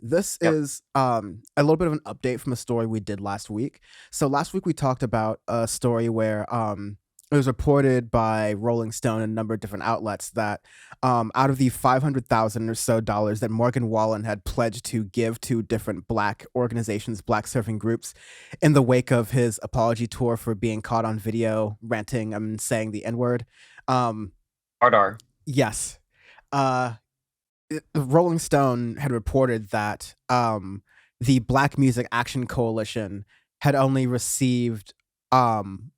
This Yep. is a little bit of an update from a story we did last week. So last week we talked about a story where it was reported by Rolling Stone and a number of different outlets that out of the 500,000 or so dollars that Morgan Wallen had pledged to give to different black organizations, black surfing groups, in the wake of his apology tour for being caught on video ranting and saying the N word. Um, Hard R. yes. Uh, Rolling Stone had reported that the Black Music Action Coalition had only received um,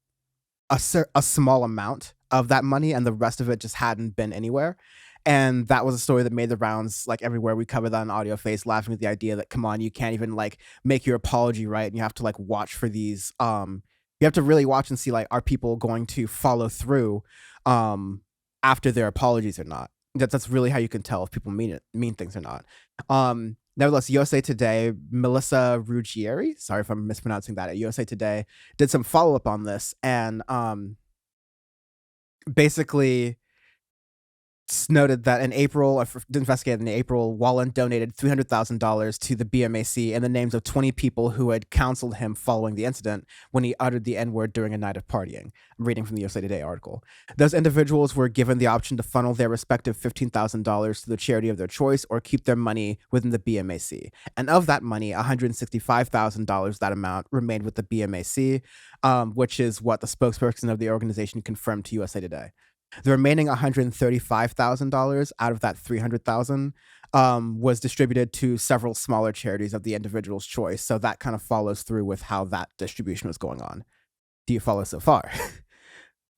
a small amount of that money, and the rest of it just hadn't been anywhere. And that was a story that made the rounds like everywhere. We covered that on Audioface, laughing at the idea that come on, you can't even like make your apology right, and you have to like watch for these. You have to really watch and see like are people going to follow through after their apologies or not. That's really how you can tell if people mean things or not. Nevertheless, USA Today, Melissa Ruggieri, sorry if I'm mispronouncing that, at USA Today did some follow up on this and basically noted that in April, investigated in April, Wallen donated $300,000 to the BMAC in the names of 20 people who had counseled him following the incident when he uttered the N word during a night of partying. I'm reading from the USA Today article. Those individuals were given the option to funnel their respective $15,000 to the charity of their choice or keep their money within the BMAC. And of that money, $165,000, that amount, remained with the BMAC, which is what the spokesperson of the organization confirmed to USA Today. The remaining $135,000 out of that $300,000 was distributed to several smaller charities of the individual's choice. So that kind of follows through with how that distribution was going on. Do you follow so far?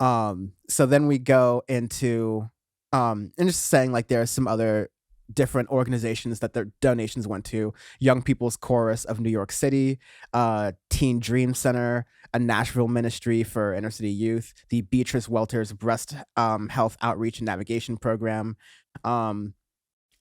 So then we go into and just saying like there are some other different organizations that their donations went to: Young People's Chorus of New York City, Teen Dream Center, a Nashville ministry for inner city youth, the Beatrice Welter's Breast Health Outreach and Navigation Program.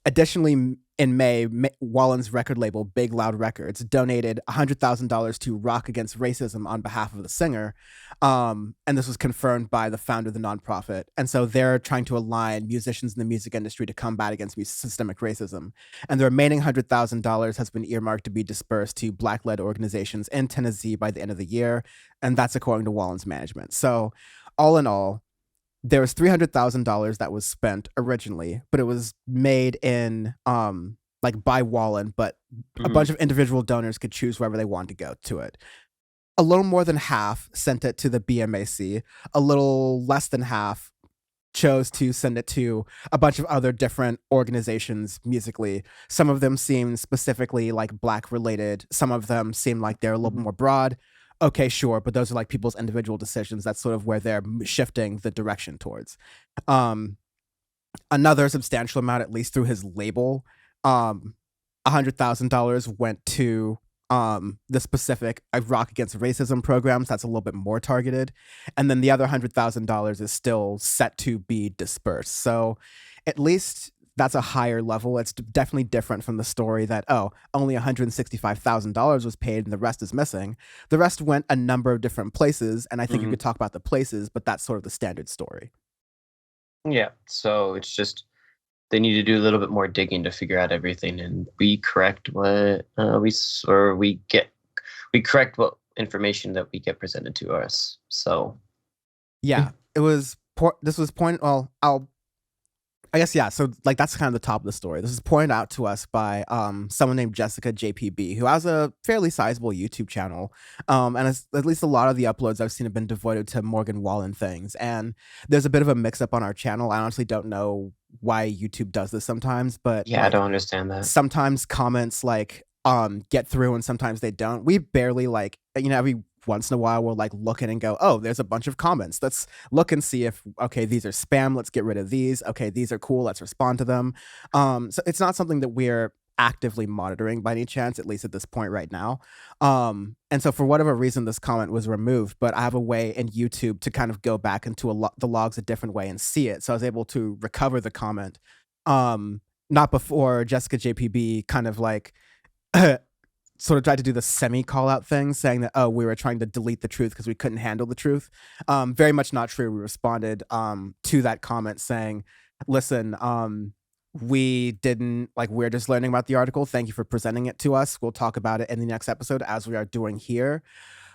Additionally, in May, Wallen's record label, Big Loud Records, donated $100,000 to Rock Against Racism on behalf of the singer. And this was confirmed by the founder of the nonprofit. And so they're trying to align musicians in the music industry to combat against systemic racism. And the remaining $100,000 has been earmarked to be dispersed to Black-led organizations in Tennessee by the end of the year. And that's according to Wallen's management. So all in all, there was $300,000 that was spent originally, but it was made in like by Wallen, but a bunch of individual donors could choose wherever they wanted to go to it. A little more than half sent it to the BMAC. A little less than half chose to send it to a bunch of other different organizations musically. Some of them seem specifically like black related. Some of them seem like they're a little bit more broad. Okay, sure, but those are like people's individual decisions. That's sort of where they're shifting the direction towards. Another substantial amount, at least through his label, $100,000 went to the specific Rock Against Racism programs. That's a little bit more targeted, and then the other $100,000 is still set to be dispersed. So, at least that's a higher level. It's definitely different from the story that, oh, only $165,000 was paid and the rest is missing. The rest went a number of different places, and I think you could talk about the places, but that's sort of the standard story. Yeah. So it's just they need to do a little bit more digging to figure out everything, and we correct what we correct what information that we get presented to us. So Yeah, it was. This was point. Well, I guess yeah. So like that's kind of the top of the story. This is pointed out to us by someone named Jessica JPB, who has a fairly sizable YouTube channel, and at least a lot of the uploads I've seen have been devoted to Morgan Wallen things. And there's a bit of a mix up on our channel. I honestly don't know why YouTube does this sometimes, but yeah, I like don't understand that. sometimes comments like get through and sometimes they don't. We barely like every once in a while we'll like look in and go, oh, there's a bunch of comments. Let's look and see if okay, these are spam, let's get rid of these. Okay, these are cool, let's respond to them. So it's not something that we're actively monitoring by any chance, at least at this point right now. And so for whatever reason this comment was removed, but I have a way in YouTube to kind of go back into the logs a different way and see it. So I was able to recover the comment. Not before Jessica JPB kind of like sort of tried to do the semi call out thing, saying that, oh, we were trying to delete the truth because we couldn't handle the truth. Very much not true. We responded to that comment saying, listen, we didn't like, we're just learning about the article. Thank you for presenting it to us. We'll talk about it in the next episode as we are doing here.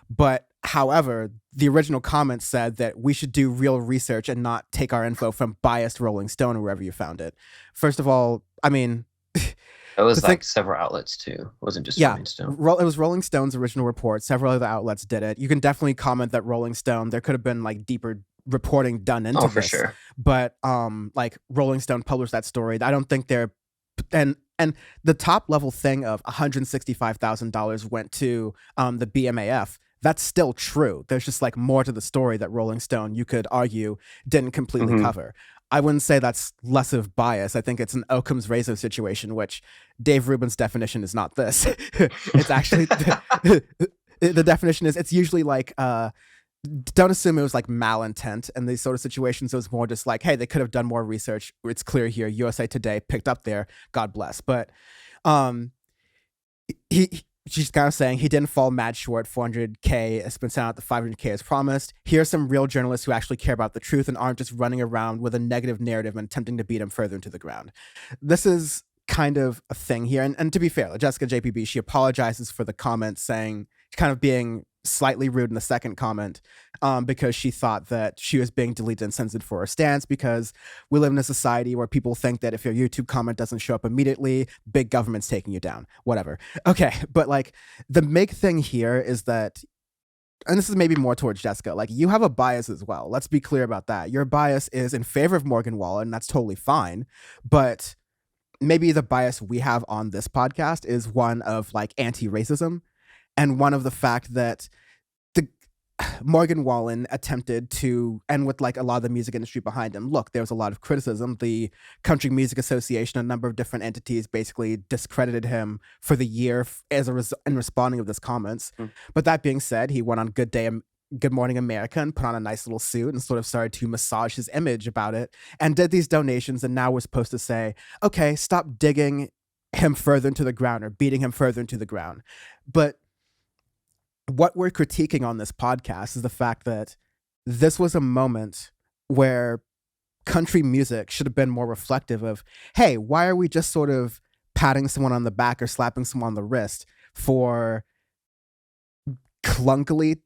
But however, the original comment said that we should do real research and not take our info from biased Rolling Stone or wherever you found it. First of all, I mean, It to was think, like several outlets too. It wasn't just yeah, Rolling Stone. it was Rolling Stone's original report. Several other outlets did it. You can definitely comment that Rolling Stone, there could have been like deeper reporting done Oh, into for this, sure. but like Rolling Stone published that story. I don't think they're and the top level thing of $165,000 went to the BMAF. That's still true. There's just like more to the story that Rolling Stone, you could argue, didn't completely Hmm. cover. I wouldn't say that's less of bias. I think it's an Occam's razor situation, which Dave Rubin's definition is not this. It's actually the definition is, it's usually like don't assume it was like malintent in these sort of situations. It was more just like, hey, they could have done more research. It's clear here. USA Today picked up there. God bless. But um, she's kind of saying he didn't fall mad short. 400K has been sent out. The 500K as promised. Here are some real journalists who actually care about the truth and aren't just running around with a negative narrative and attempting to beat him further into the ground. This is kind of a thing here. And to be fair, Jessica JPB, she apologizes for the comment, saying, kind of being slightly rude in the second comment, because she thought that she was being deleted and censored for her stance, because we live in a society where people think that if your YouTube comment doesn't show up immediately, big government's taking you down. Whatever. Okay, but like the big thing here is that, and this is maybe more towards Jessica, like you have a bias as well. Let's be clear about that. Your bias is in favor of Morgan Wallen, and that's totally fine. But maybe the bias we have on this podcast is one of like anti-racism, and one of the fact that the Morgan Wallen attempted to, and with like a lot of the music industry behind him, look, there was a lot of criticism. The Country Music Association, a number of different entities, basically discredited him for the year as in responding of this comments. Mm. But that being said, he went on Good Morning America and put on a nice little suit and sort of started to massage his image about it and did these donations, and now we're supposed to say, okay, stop digging him further into the ground or beating him further into the ground. But what we're critiquing on this podcast is the fact that this was a moment where country music should have been more reflective of, hey, why are we just sort of patting someone on the back or slapping someone on the wrist for clunkily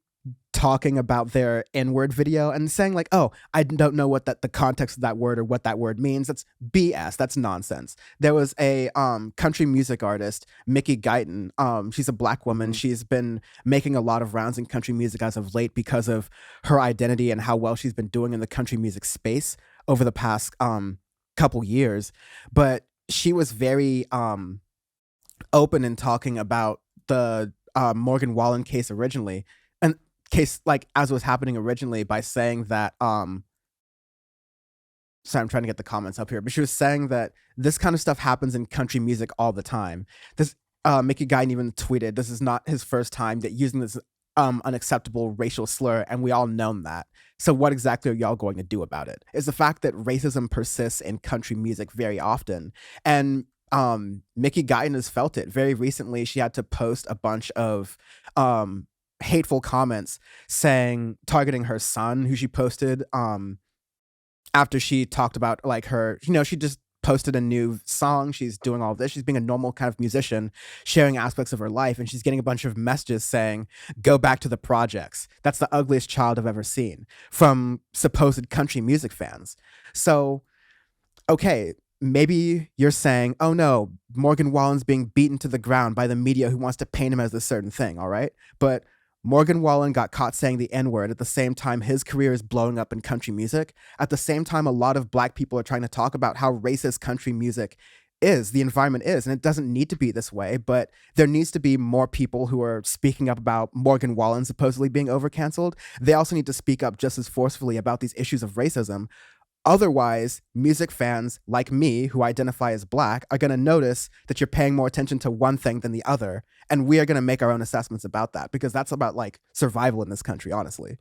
talking about their N-word video and saying like, oh, I don't know what the context of that word or what that word means. That's BS. That's nonsense. There was a country music artist, Mickey Guyton. She's a black woman. Hmm. She's been making a lot of rounds in country music as of late because of her identity and how well she's been doing in the country music space over the past couple years. But she was very open in talking about the Morgan Wallen case originally, and case like as was happening originally, by saying that sorry, I'm trying to get the comments up here, but she was saying that this kind of stuff happens in country music all the time. This Mickey Guyton even tweeted, this is not his first time that using this unacceptable racial slur, and we all known that. So what exactly are y'all going to do about it? Is the fact that racism persists in country music very often, and Mickey Guyton has felt it. Very recently, she had to post a bunch of hateful comments saying, targeting her son, who she posted after she talked about like her, she just posted a new song. She's doing all of this. She's being a normal kind of musician, sharing aspects of her life, and she's getting a bunch of messages saying, go back to the projects. That's the ugliest child I've ever seen, from supposed country music fans. So, okay, maybe you're saying, oh no, Morgan Wallen's being beaten to the ground by the media who wants to paint him as a certain thing, all right? But Morgan Wallen got caught saying the N-word at the same time his career is blowing up in country music. At the same time, a lot of black people are trying to talk about how racist country music is, the environment is, and it doesn't need to be this way, but there needs to be more people who are speaking up about Morgan Wallen supposedly being over-canceled. They also need to speak up just as forcefully about these issues of racism. Otherwise, music fans like me, who identify as black, are going to notice that you're paying more attention to one thing than the other. And we are going to make our own assessments about that, because that's about like survival in this country, honestly.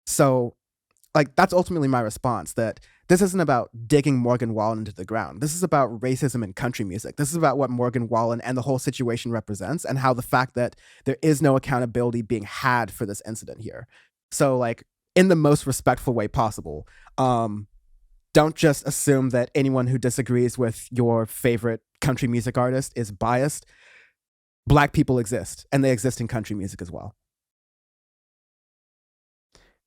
So, like, that's ultimately my response, that this isn't about digging Morgan Wallen into the ground. This is about racism in country music. This is about what Morgan Wallen and the whole situation represents, and how the fact that there is no accountability being had for this incident here. So, like, in the most respectful way possible, don't just assume that anyone who disagrees with your favorite country music artist is biased. Black people exist, and they exist in country music as well.